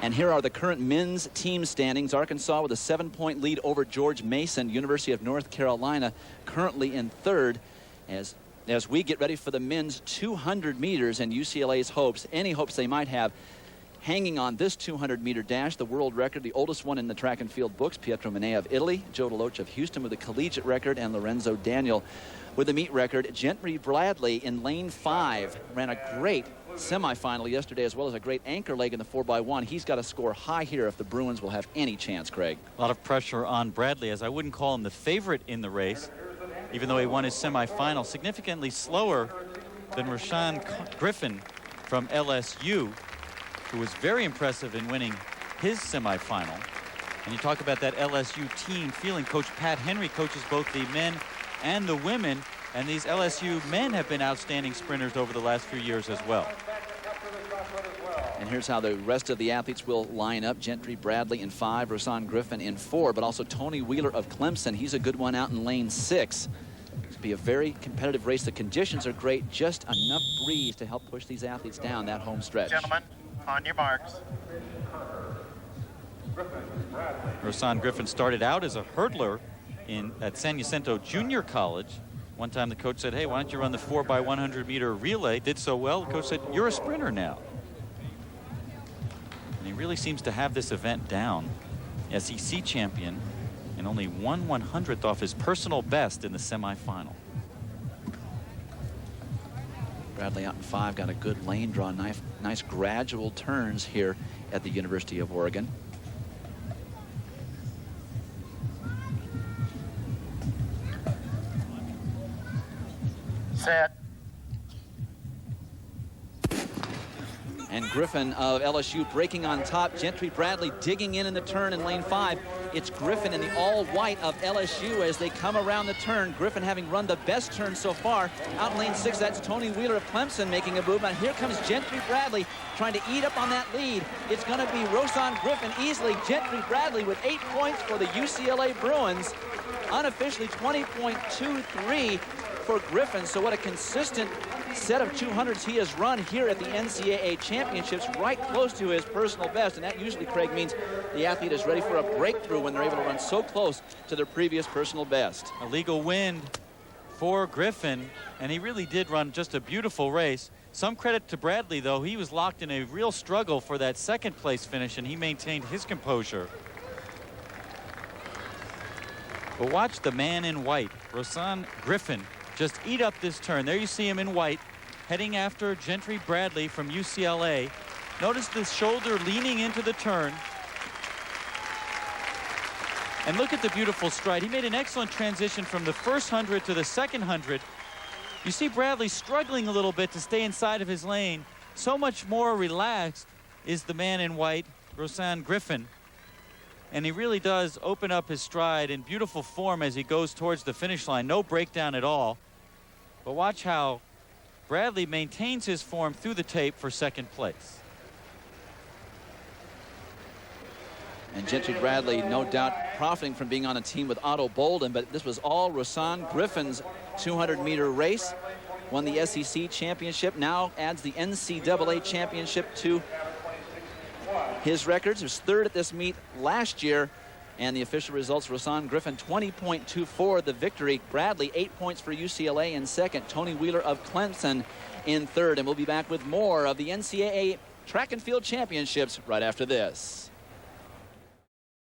And here are the current men's team standings. Arkansas with a 7-point lead over George Mason. University of North Carolina currently in third as we get ready for the men's 200 meters and UCLA's hopes, any hopes they might have, hanging on this 200-meter dash, the world record, the oldest one in the track and field books, Pietro Manea of Italy, Joe DeLoach of Houston with the collegiate record, and Lorenzo Daniel with the meet record. Gentry Bradley in lane 5 ran a great semifinal yesterday, as well as a great anchor leg in the 4x1. He's got to score high here if the Bruins will have any chance, Craig. A lot of pressure on Bradley, as I wouldn't call him the favorite in the race, even though he won his semifinal. Significantly slower than Rohsaan Griffin from LSU, who was very impressive in winning his semifinal. And you talk about that LSU team feeling. Coach Pat Henry coaches both the men and the women, and these LSU men have been outstanding sprinters over the last few years as well. And here's how the rest of the athletes will line up. Gentry Bradley in 5, Rohsaan Griffin in 4, but also Tony Wheeler of Clemson. He's a good one out in lane 6. It's be a very competitive race. The conditions are great, just enough breeze to help push these athletes down that home stretch. Gentlemen, on your marks. Rohsaan Griffin started out as a hurdler at San Jacinto Junior College. One time the coach said, hey, why don't you run the 4x100 meter relay? Did so well. The coach said, you're a sprinter now. And he really seems to have this event down. SEC champion and only 1/100th off his personal best in the semifinal. Bradley out in 5, got a good lane draw, nice gradual turns here at the University of Oregon. Set. And Griffin of LSU breaking on top. Gentry Bradley digging in the turn in lane 5. It's Griffin in the all-white of LSU as they come around the turn. Griffin having run the best turn so far. Out in lane 6, that's Tony Wheeler of Clemson making a move. Now here comes Gentry Bradley trying to eat up on that lead. It's going to be Rohsaan Griffin easily. Gentry Bradley with 8 points for the UCLA Bruins. Unofficially 20.23 for Griffin. So what a consistent set of 200s he has run here at the NCAA championships, right close to his personal best. And that usually, Craig, means the athlete is ready for a breakthrough when they're able to run so close to their previous personal best. A legal win for Griffin, and he really did run just a beautiful race. Some credit to Bradley, though. He was locked in a real struggle for that second place finish, and he maintained his composure. But watch the man in white, Rohsaan Griffin, just eat up this turn. There you see him in white, heading after Gentry Bradley from UCLA. Notice the shoulder leaning into the turn. And look at the beautiful stride. He made an excellent transition from the first 100 to the second 100. You see Bradley struggling a little bit to stay inside of his lane. So much more relaxed is the man in white, Rohsaan Griffin. And he really does open up his stride in beautiful form as he goes towards the finish line. No breakdown at all. But watch how Bradley maintains his form through the tape for second place. And Gentry Bradley, no doubt, profiting from being on a team with Otto Bolden, but this was all Rohsaan Griffin's 200-meter race. Won the SEC championship, now adds the NCAA championship to his records. He was third at this meet last year, and the official results, Rohsaan Griffin 20.24 the victory. Bradley 8 points for UCLA in second. Tony Wheeler of Clemson in third. And we'll be back with more of the NCAA track and field championships right after this.